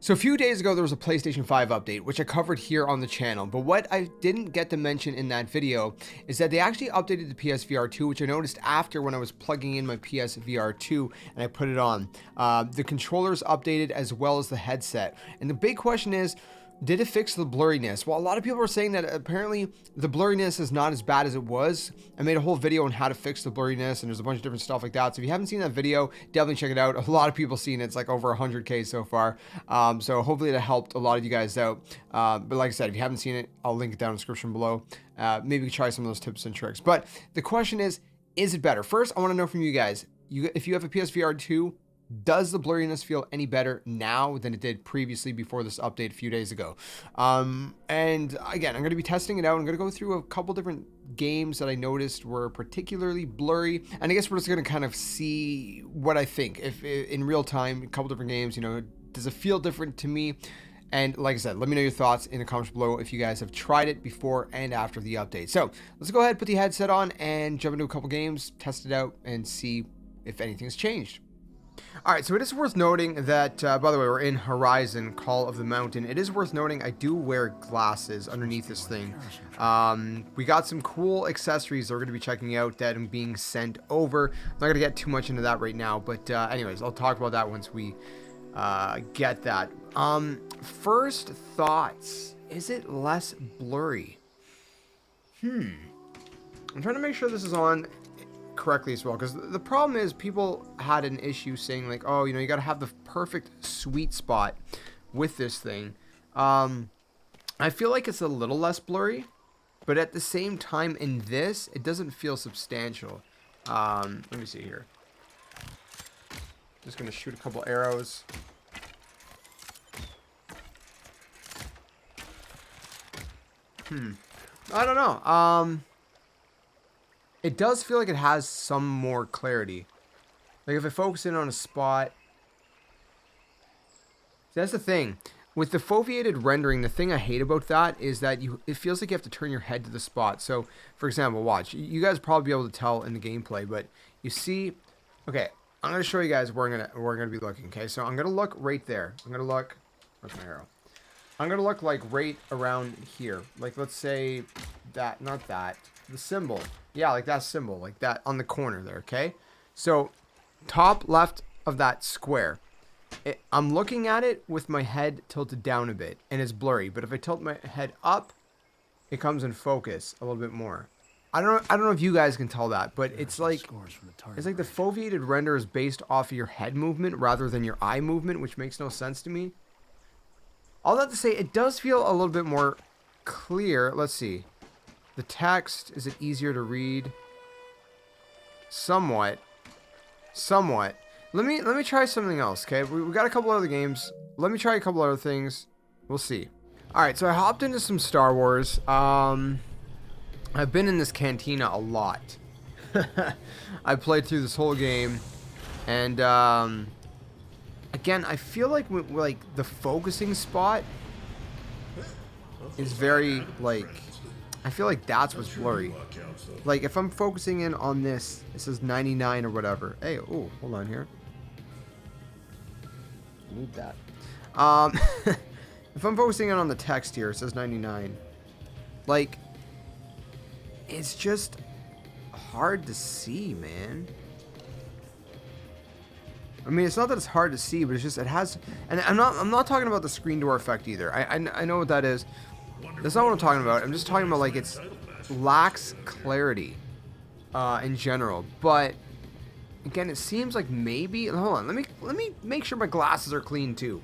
So a few days ago, there was a PlayStation 5 update, which I covered here on the channel. But what I didn't get to mention in that video is that they actually updated the PSVR2, which I noticed after when I was plugging in my PSVR2 and I put it on. The controllers updated as well as the headset. And the big question is, did it fix the blurriness? Well, a lot of people are saying that apparently the blurriness is not as bad as it was. I made a whole video on how to fix the blurriness, and there's a bunch of different stuff like that. So if you haven't seen that video, definitely check it out. A lot of people seen it. It's like over 100K so far. So hopefully that helped a lot of you guys out. But like I said, if you haven't seen it, I'll link it down in the description below. Maybe try some of those tips and tricks. But the question is it better? First, I want to know from you guys, if you have a PSVR 2, does the blurriness feel any better now than it did previously before this update a few days ago? And again, I'm going to be testing it out. I'm going to go through a couple different games that I noticed were particularly blurry. And I guess we're just going to kind of see what I think. If in real time, a couple different games, you know, does it feel different to me? And like I said, let me know your thoughts in the comments below if you guys have tried it before and after the update. So let's go ahead, put the headset on and jump into a couple games, test it out and see if anything's changed. All right, so it is worth noting that, by the way, we're in Horizon Call of the Mountain. It is worth noting I do wear glasses underneath this thing. We got some cool accessories that we're going to be checking out that are being sent over. I'm not going to get too much into that right now, but anyways, I'll talk about that once we get that. First thoughts, is it less blurry? I'm trying to make sure this is on correctly as well, because the problem is people had an issue saying like, oh, you know, you got to have the perfect sweet spot with this thing. I feel like it's a little less blurry, but at the same time in this, it doesn't feel substantial. Let me see here. Just gonna shoot a couple arrows. I don't know. It does feel like it has some more clarity. Like if I focus in on a spot. See, that's the thing. With the foveated rendering, the thing I hate about that is that it feels like you have to turn your head to the spot. So, for example, watch. You guys probably be able to tell in the gameplay, but you see. Okay, I'm gonna show you guys where we're gonna be looking. Okay, so I'm gonna look right there. I'm gonna look. Where's my arrow? I'm gonna look like right around here. Like let's say that, not that. The symbol. Yeah, like that symbol, like that on the corner there, okay? So, top left of that square. I'm looking at it with my head tilted down a bit, and it's blurry. But if I tilt my head up, it comes in focus a little bit more. I don't know if you guys can tell that, but it's like the foveated render is based off of your head movement rather than your eye movement, which makes no sense to me. All that to say, it does feel a little bit more clear. Let's see. The text, is it easier to read? Somewhat. Let me try something else, okay? We got a couple other games. Let me try a couple other things. We'll see. Alright, so I hopped into some Star Wars. I've been in this cantina a lot. I played through this whole game. And, again, I feel like the focusing spot is very, like... I feel like that's what's blurry. Like, if I'm focusing in on this, it says 99 or whatever. Hey, oh, hold on here. Need that. If I'm focusing in on the text here, it says 99. Like, it's just hard to see, man. I mean, it's not that it's hard to see, but it's just, it has... And I'm not talking about the screen door effect either. I know what that is. That's not what I'm talking about. I'm just talking about like it lacks clarity in general. But again, it seems like maybe. Hold on. Let me make sure my glasses are clean too.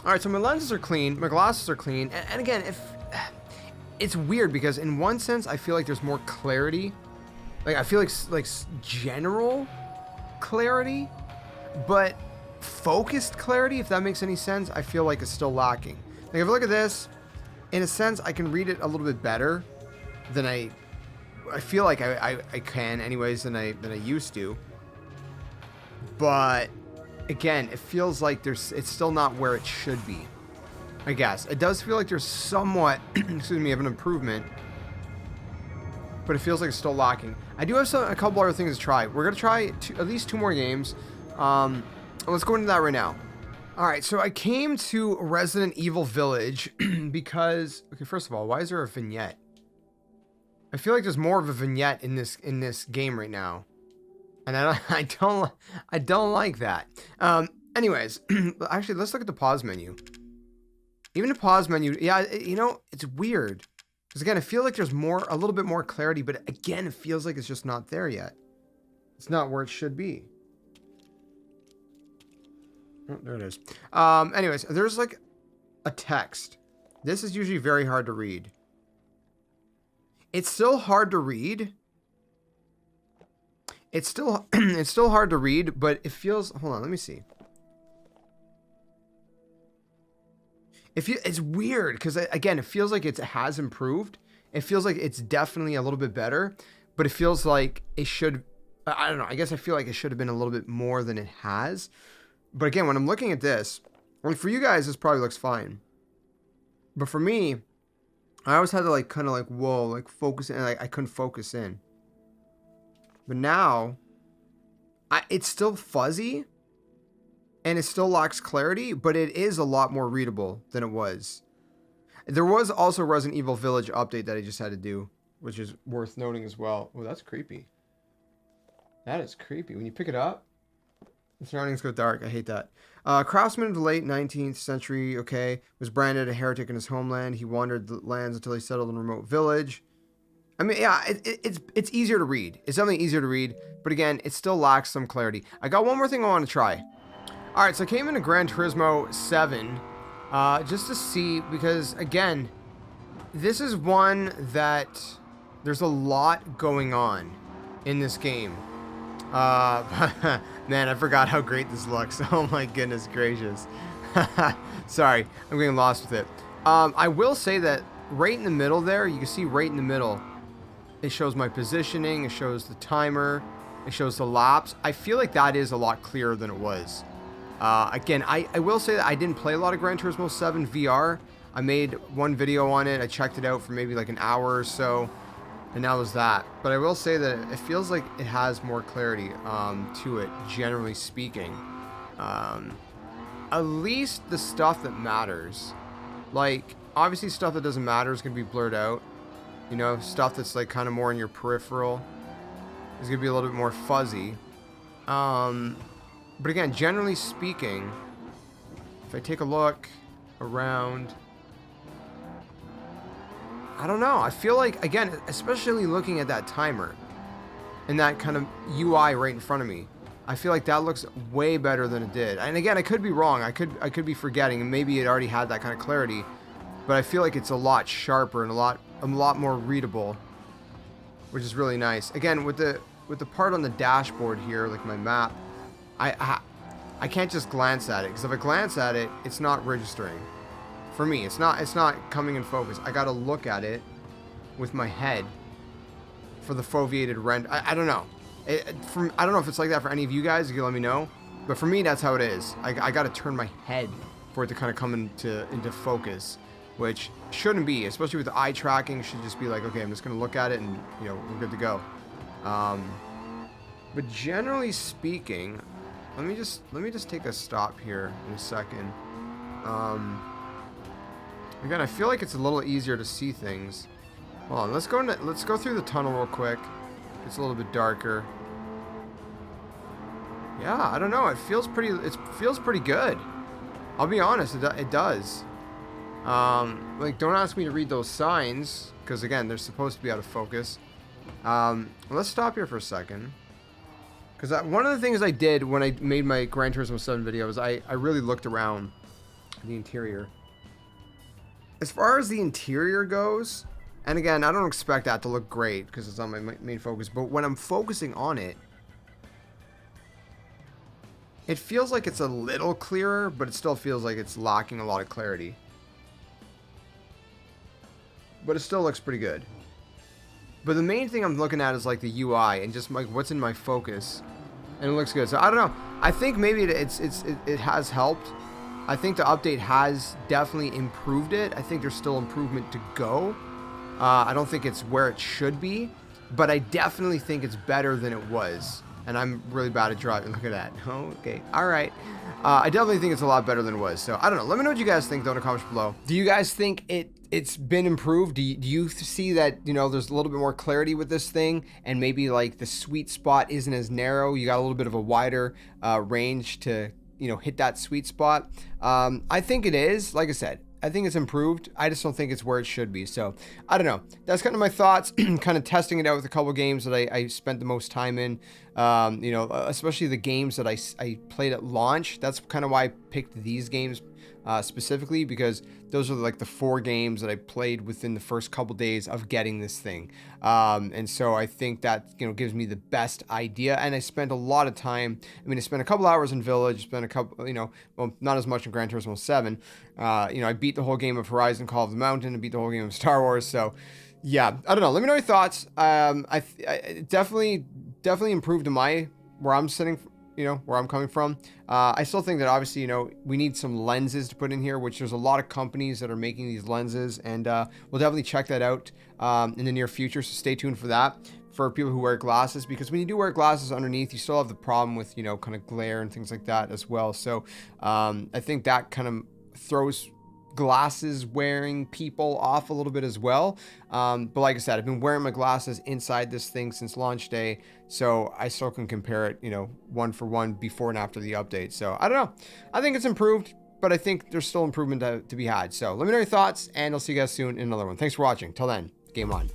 All right, so my lenses are clean. My glasses are clean. And again, if it's weird because in one sense I feel like there's more clarity. Like I feel like general clarity, but focused clarity, if that makes any sense, I feel like it's still lacking. Like if I look at this, in a sense, I can read it a little bit better than I feel like I can, anyways, than I used to. But again, it feels like it's still not where it should be. I guess it does feel like there's somewhat, excuse me, of an improvement, but it feels like it's still lacking. I do have a couple other things to try. We're gonna try at least 2 more games. Let's go into that right now. All right, so I came to Resident Evil Village because, okay, first of all, why is there a vignette? I feel like there's more of a vignette in this game right now, and I don't like that. Anyways, actually, let's look at the pause menu. Even the pause menu, yeah, you know, it's weird because again, I feel like there's a little bit more clarity, but again, it feels like it's just not there yet. It's not where it should be. Oh, there it is. Anyways, there's like a text. This is usually very hard to read. It's still hard to read. It's still hard to read, but it feels, hold on, let me see. It's weird because again, it feels like it has improved. It feels like it's definitely a little bit better, but it feels like it should, I don't know. I guess I feel like it should have been a little bit more than it has. But again, when I'm looking at this, like for you guys, this probably looks fine. But for me, I always had to like kind of like, whoa, like focus in. Like I couldn't focus in. But now, it's still fuzzy. And it still lacks clarity, but it is a lot more readable than it was. There was also a Resident Evil Village update that I just had to do, which is worth noting as well. Oh, that's creepy. That is creepy. When you pick it up, the surroundings go dark. I hate that. Craftsman of the late 19th century, okay, was branded a heretic in his homeland. He wandered the lands until he settled in a remote village. I mean, yeah, it's easier to read. It's definitely easier to read, but again, it still lacks some clarity. I got one more thing I want to try. All right, so I came into Gran Turismo 7 just to see, because again, this is one that there's a lot going on in this game. Man, I forgot how great this looks. Oh my goodness gracious. Sorry, I'm getting lost with it. I will say that right in the middle there, you can see right in the middle, it shows my positioning, it shows the timer, it shows the laps. I feel like that is a lot clearer than it was. Again, I will say that I didn't play a lot of Gran Turismo 7 VR. I made one video on it. I checked it out for maybe like an hour or so, and that was that. But I will say that it feels like it has more clarity to it, generally speaking. At least the stuff that matters. Like, obviously stuff that doesn't matter is going to be blurred out. You know, stuff that's like kind of more in your peripheral is going to be a little bit more fuzzy. But again, generally speaking, if I take a look around, I don't know. I feel like, again, especially looking at that timer and that kind of UI right in front of me, I feel like that looks way better than it did. And again, I could be wrong. I could be forgetting, and maybe it already had that kind of clarity. But I feel like it's a lot sharper and a lot more readable, which is really nice. Again, with the part on the dashboard here, like my map, I can't just glance at it, because if I glance at it, it's not registering. For me, it's not coming in focus. I gotta look at it with my head for the foveated render. I don't know. I don't know if it's like that for any of you guys. You can let me know. But for me, that's how it is. I gotta turn my head for it to kind of come into focus, which shouldn't be, especially with the eye tracking. Should just be like, okay, I'm just gonna look at it and we're good to go. But generally speaking, let me just take a stop here in a second. Again, I feel like it's a little easier to see things. Hold on, let's go through the tunnel real quick. It's a little bit darker. Yeah, I don't know. It feels pretty good. I'll be honest, it does. Like, don't ask me to read those signs, because again, they're supposed to be out of focus. Let's stop here for a second. Because one of the things I did when I made my Gran Turismo 7 video is I really looked around the interior. As far as the interior goes, and again, I don't expect that to look great because it's on my main focus, but when I'm focusing on it, it feels like it's a little clearer, but it still feels like it's lacking a lot of clarity. But it still looks pretty good. But the main thing I'm looking at is like the UI and just like what's in my focus, and it looks good. So I don't know. I think maybe it has helped. I think the update has definitely improved it. I think there's still improvement to go. I don't think it's where it should be, but I definitely think it's better than it was. and I'm really bad at driving. Look at that. Okay, all right. I definitely think it's a lot better than it was. So I don't know. Let me know what you guys think though in the comments below. Do you guys think it's been improved? Do you see that, you know, there's a little bit more clarity with this thing, and maybe like the sweet spot isn't as narrow? You got a little bit of a wider range to, you know, hit that sweet spot. I think it is. Like I said, I think it's improved. I just don't think it's where it should be. So I don't know. That's kind of my thoughts. Kind of testing it out with a couple games that I spent the most time in. You know, especially the games that I played at launch. That's kind of why I picked these games specifically, because those are like the 4 games that I played within the first couple days of getting this thing. And so I think that, you know, gives me the best idea. And I spent a lot of time. I mean, I spent a couple hours in Village, spent a couple, you know, well, not as much in Gran Turismo 7. You know, I beat the whole game of Horizon Call of the Mountain, and beat the whole game of Star Wars. So yeah, I don't know. Let me know your thoughts. I definitely improved in where I'm sitting, you know, where I'm coming from. I still think that obviously, you know, we need some lenses to put in here, which there's a lot of companies that are making these lenses, and we'll definitely check that out in the near future. So stay tuned for that, for people who wear glasses, because when you do wear glasses underneath, you still have the problem with, you know, kind of glare and things like that as well. So I think that kind of throws glasses wearing people off a little bit as well. But like I said, I've been wearing my glasses inside this thing since launch day, so I still can compare it, you know, one for one before and after the update. So I don't know. I think it's improved, but I think there's still improvement to be had. So let me know your thoughts, and I'll see you guys soon in another one. Thanks for watching. Till then, game on.